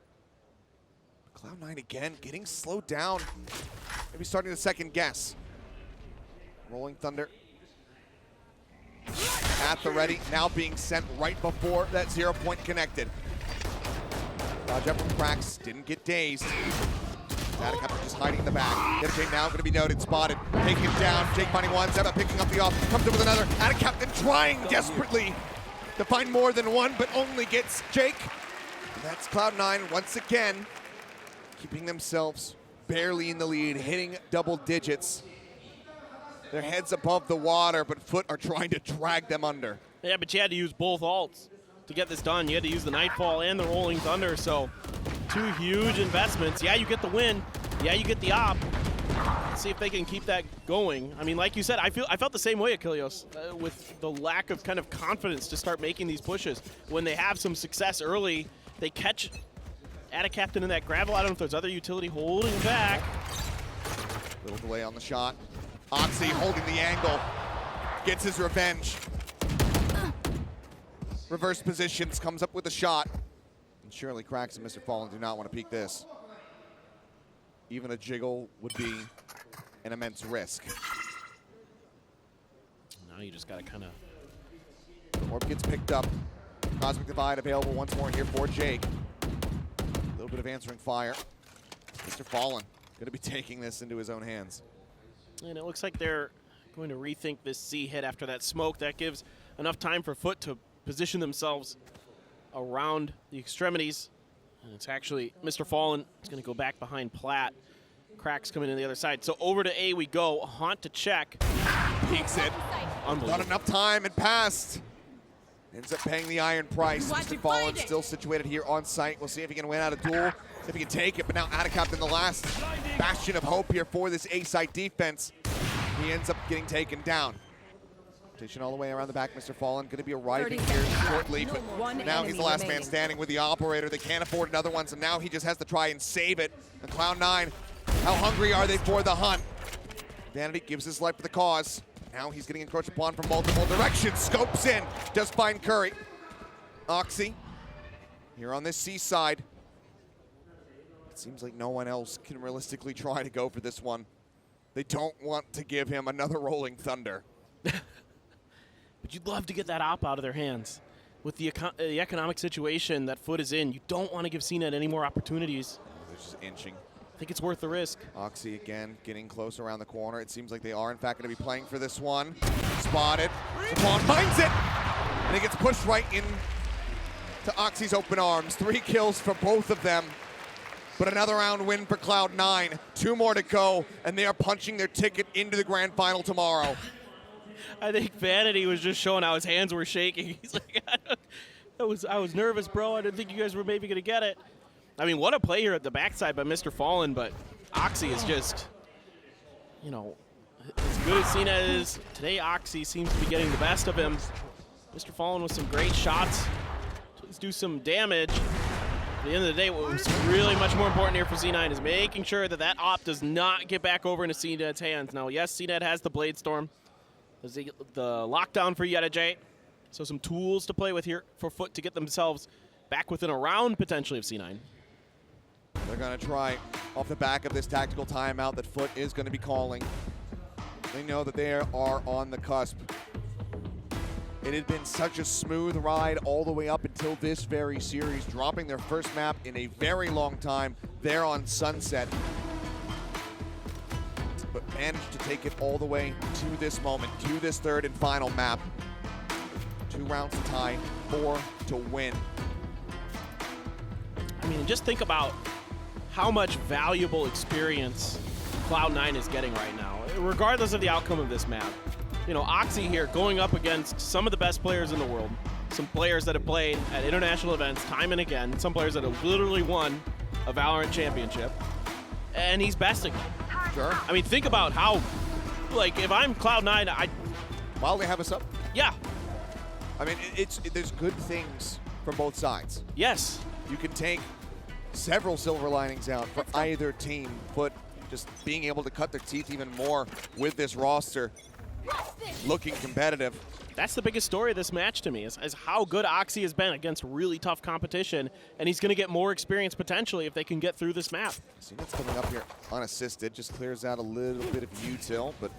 Speaker 2: Cloud9 again getting slowed down. Maybe starting to second guess. Rolling Thunder. at the ready, now being sent right before that 0 point connected. Dodge up from Cracks, didn't get dazed. Atacaptor just hiding in the back. Jake now going to be noted, spotted, taking him down. Jake finding one, Zeba picking up the off, comes up with another. Atacaptor trying desperately to find more than one, but only gets Jake. And that's Cloud9 once again, keeping themselves barely in the lead, hitting double digits. Their heads above the water, but FUT are trying to drag them under.
Speaker 3: Yeah, but you had to use both ults to get this done. You had to use the Nightfall and the Rolling Thunder, so 2 huge investments. Yeah, you get the win. Yeah, you get the op. Let's see if they can keep that going. I mean, like you said, I felt the same way, Achilleos, with the lack of kind of confidence to start making these pushes. When they have some success early, they catch Atacaptor in that gravel. I don't know if there's other utility holding back.
Speaker 2: Little delay on the shot. Oxy holding the angle, gets his revenge. Reverse positions, comes up with a shot. And surely Cracks and Mr. Fallen do not want to peek this. Even a jiggle would be an immense risk.
Speaker 3: Now you just got to kind of...
Speaker 2: Orb gets picked up. Cosmic Divide available once more here for Jake. A little bit of answering fire. Mr. Fallen going to be taking this into his own hands.
Speaker 3: And it looks like they're going to rethink this C hit after that smoke. That gives enough time for FUT to position themselves around the extremities. And it's actually Mr. Fallen is going to go back behind Platt. Cracks coming in the other side. So over to A we go. Haunt to check.
Speaker 2: Peeks it. Not enough time and passed. Ends up paying the iron price. Mr. Fallen still situated here on site. We'll see if he can win out a duel, if he can take it. But now Atacaptor in the last bastion of hope here for this A site defense. He ends up getting taken down. Rotation all the way around the back. Mr. Fallen going to be arriving here shortly, but now he's the last man standing with the operator. They can't afford another one, so now he just has to try and save it. And Cloud9, how hungry are they for the hunt? Vanity gives his life for the cause. Now he's getting encroached upon from multiple directions. Scopes in, does find Curry. Oxy, here on this C side. It seems like no one else can realistically try to go for this one. They don't want to give him another Rolling Thunder.
Speaker 3: But you'd love to get that op out of their hands. With the economic situation that FUT is in, you don't want to give CNET any more opportunities.
Speaker 2: They're just inching.
Speaker 3: I think it's worth the risk.
Speaker 2: Oxy again getting close around the corner. It seems like they are in fact going to be playing for this one. Spotted. Spawn finds it! And it gets pushed right in to Oxy's open arms. 3 kills for both of them. But another round win for Cloud9. 2 more to go, and they are punching their ticket into the grand final tomorrow.
Speaker 3: I think Vanity was just showing how his hands were shaking. He's like, I was nervous, bro. I didn't think you guys were maybe going to get it. I mean, what a play here at the backside by Mr. Fallen, but Oxy is just, you know, as good as CNET is, today Oxy seems to be getting the best of him. Mr. Fallen with some great shots to do some damage. At the end of the day, what was really much more important here for C9 is making sure that that op does not get back over into CNET's hands. Now, yes, CNET has the Blade Storm. There's the lockdown for Yeta J. So some tools to play with here for FUT to get themselves back within a round, potentially, of C9.
Speaker 2: They're going to try off the back of this tactical timeout that FUT is going to be calling. They know that they are on the cusp. It had been such a smooth ride all the way up until this very series, dropping their first map in a very long time there on Sunset. But managed to take it all the way to this moment, to this third and final map. 2 rounds to tie, 4 to win.
Speaker 3: I mean, just think about how much valuable experience Cloud9 is getting right now, regardless of the outcome of this map. You know, Oxy here going up against some of the best players in the world, some players that have played at international events time and again, some players that have literally won a VALORANT championship, and he's besting them.
Speaker 2: Sure.
Speaker 3: I mean, think about how, like, if I'm Cloud9,
Speaker 2: While they have us up.
Speaker 3: Yeah.
Speaker 2: I mean, there's good things from both sides.
Speaker 3: Yes.
Speaker 2: You can take several silver linings out for either team, but just being able to cut their teeth even more with this roster, looking competitive.
Speaker 3: That's the biggest story of this match to me, is how good Oxy has been against really tough competition, and he's going to get more experience potentially if they can get through this map.
Speaker 2: CNET's coming up here unassisted, just clears out a little bit of util, but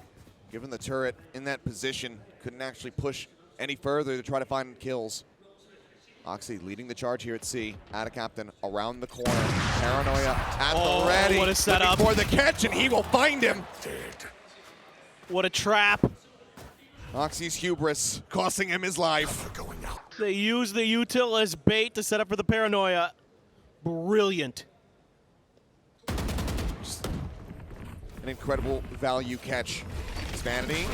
Speaker 2: given the turret in that position, couldn't actually push any further to try to find kills. Oxy leading the charge here at C. Atta Captain around the corner. Paranoia at the ready.
Speaker 3: What a setup.
Speaker 2: For the catch, and he will find him.
Speaker 3: What a trap.
Speaker 2: Oxy's hubris costing him his life.
Speaker 3: They use the util as bait to set up for the paranoia. Brilliant.
Speaker 2: Just an incredible value catch. It's Vanity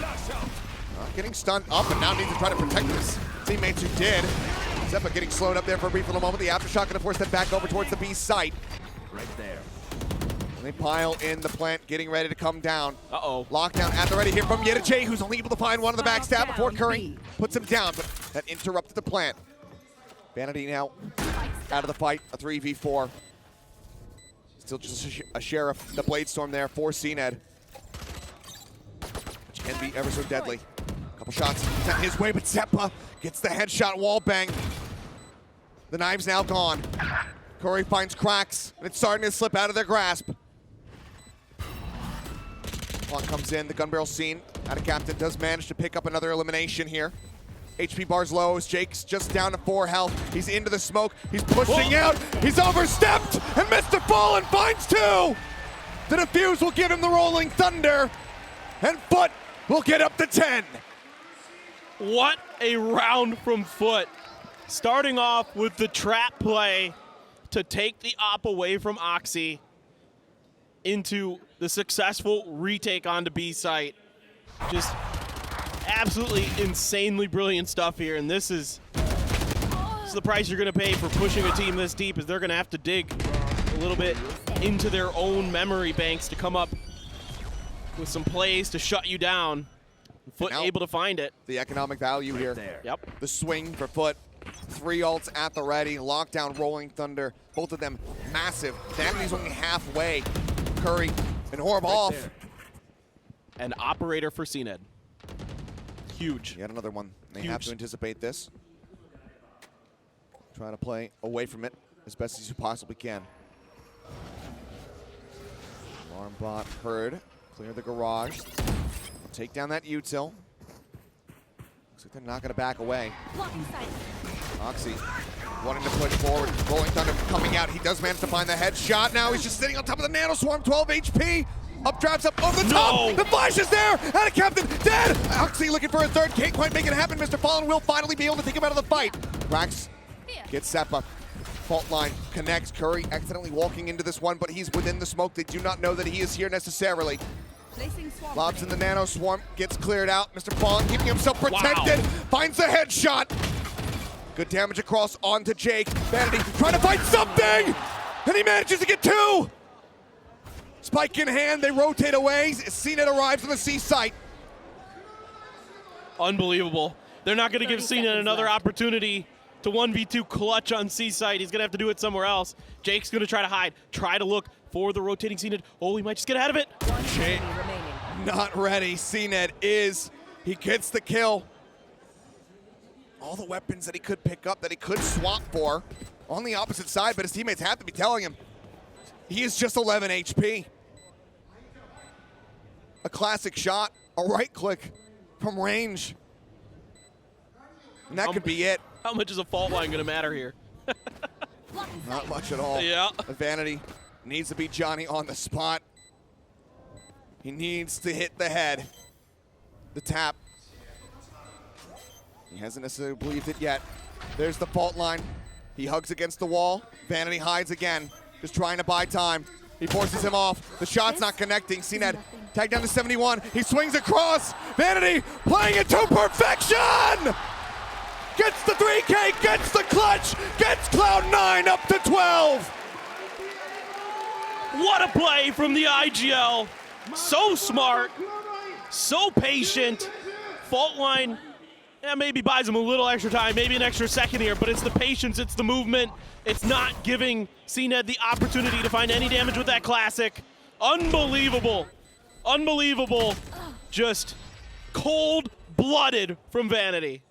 Speaker 2: getting stunned up and now needs to try to protect his teammates who did. Zeppa getting slowed up there for a brief little moment. The aftershock going to force them back over towards the B site.
Speaker 5: Right there.
Speaker 2: They pile in the plant, getting ready to come down.
Speaker 3: Uh-oh.
Speaker 2: Lockdown at the ready here from Yedajay, who's only able to find one on the backstab before Curry puts him down, but that interrupted the plant. Vanity now out of the fight, a 3v4. Still just a Sheriff, the Blade Storm there for CNED, which can be ever so deadly. Couple shots sent his way, but Zeppa gets the headshot wall bang. The knive's now gone. Curry finds cracks, and it's starting to slip out of their grasp. Clock comes in, the gun barrel seen. Atta Captain does manage to pick up another elimination here. HP bar's low as Jake's just down to 4 health. He's into the smoke, he's pushing out, he's overstepped, and Mr. Fallen finds 2! The defuse will give him the rolling thunder, and FUT will get up to 10.
Speaker 3: What a round from FUT. Starting off with the trap play to take the op away from Oxy into the successful retake onto B site. Just absolutely insanely brilliant stuff here, and this is the price you're going to pay for pushing a team this deep, is they're going to have to dig a little bit into their own memory banks to come up with some plays to shut you down. FUT able to find it.
Speaker 2: The economic value here.
Speaker 3: Yep.
Speaker 2: The swing for FUT. 3 ults at the ready. Lockdown, Rolling Thunder. Both of them massive. Vanity's only halfway. Curry and Horb off.
Speaker 3: An operator for CNED. Huge.
Speaker 2: Yet another one. They
Speaker 3: Huge.
Speaker 2: have to anticipate this. Trying to play away from it as best as you possibly can. Alarm bot heard. Clear the garage. Take down that util. Looks like they're not going to back away. Oxy wanting to push forward. Rolling Thunder coming out. He does manage to find the headshot. Now he's just sitting on top of the Nano Swarm. 12 HP. Updrafts up over the top. The flash is there. Atta Captain dead. Oxy looking for a third. Can't quite make it happen. Mr. Fallen will finally be able to take him out of the fight. Rax gets Zeppa. Fault line connects. Curry accidentally walking into this one, but he's within the smoke. They do not know that he is here necessarily. Lobs in the Nano Swarm, gets cleared out. Mr. Fallen keeping himself protected, finds the headshot. Good damage across onto Jake. Vanity trying to find something, and he manages to get 2. Spike in hand, they rotate away. CNED arrives on the C site.
Speaker 3: Unbelievable. They're not going to give CNED another opportunity to 1v2 clutch on C site. He's going to have to do it somewhere else. Jake's going to try to hide, try to look for the rotating CNED. Oh, he might just get out of it.
Speaker 2: Jake not ready. CNED is. He gets the kill. All the weapons that he could pick up, that he could swap for on the opposite side, but his teammates have to be telling him he is just 11 HP. A classic shot, a right click from range. And that could be it.
Speaker 3: How much is a fault line going to matter here?
Speaker 2: Not much at all.
Speaker 3: Yeah.
Speaker 2: Vanity needs to beat Johnny on the spot. He needs to hit the head. The tap. He hasn't necessarily believed it yet. There's the fault line. He hugs against the wall. Vanity hides again, just trying to buy time. He forces him off. The shot's not connecting. CNED tagged down to 71. He swings across. Vanity playing it to perfection! Gets the 3K, gets the clutch, gets Cloud9 up to 12!
Speaker 3: What a play from the IGL. So smart, so patient. Fault line, yeah, maybe buys him a little extra time, maybe an extra second here, but it's the patience, it's the movement. It's not giving CNED the opportunity to find any damage with that classic. Unbelievable, unbelievable. Just cold-blooded from Vanity.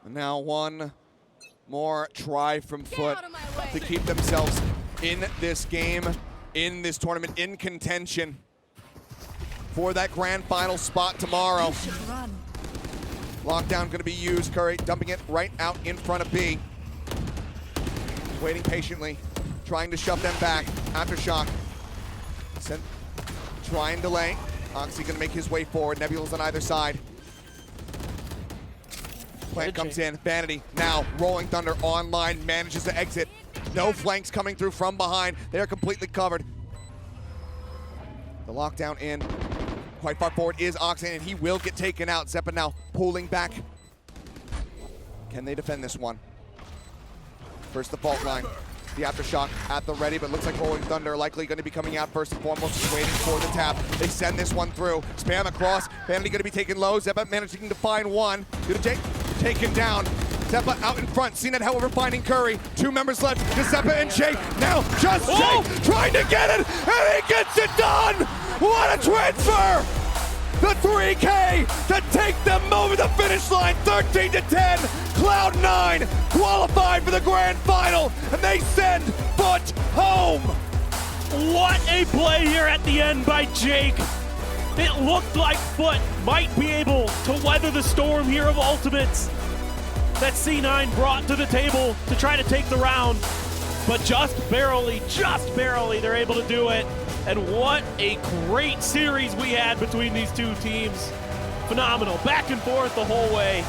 Speaker 2: And now one more try from FUT to keep themselves in this game, in this tournament, in contention. for that grand final spot tomorrow. Lockdown going to be used. Curry dumping it right out in front of B. Waiting patiently, trying to shove them back. Aftershock. Try and delay. Oxy going to make his way forward. Nebula's on either side. Plant comes in. Vanity now rolling Thunder online, manages to exit. No flanks coming through from behind. They are completely covered. The lockdown in. Quite far forward is Oxy, and he will get taken out. Zeppa now pulling back. Can they defend this one? First the fault line. The Aftershock at the ready, but looks like Rolling Thunder likely going to be coming out first and foremost, just waiting for the tap. They send this one through. Spam across. Vanity going to be taken low. Zeppa managing to find one. Taken down. Zeppa out in front. CNET, however, finding Curry. 2 members left. Zeppa and Jake. Now just Jake trying to get it, and he gets it done. What a transfer! The 3K to take them over the finish line, 13-10. Cloud9 qualified for the grand final, and they send FUT home.
Speaker 3: What a play here at the end by Jake. It looked like FUT might be able to weather the storm here of ultimates that C9 brought to the table to try to take the round, but just barely, they're able to do it. And what a great series we had between these two teams. Phenomenal, back and forth the whole way.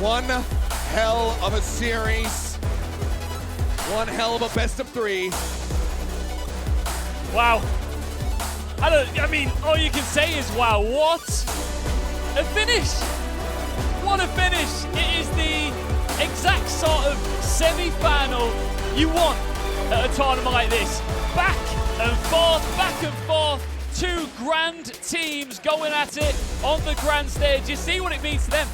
Speaker 2: One hell of a series. One hell of a best of 3.
Speaker 1: Wow. I mean, all you can say is wow. What a finish. What a finish. It is the exact sort of semi-final you want at a tournament like this. Back and forth. 2 grand teams going at it on the grand stage. You see what it means to them.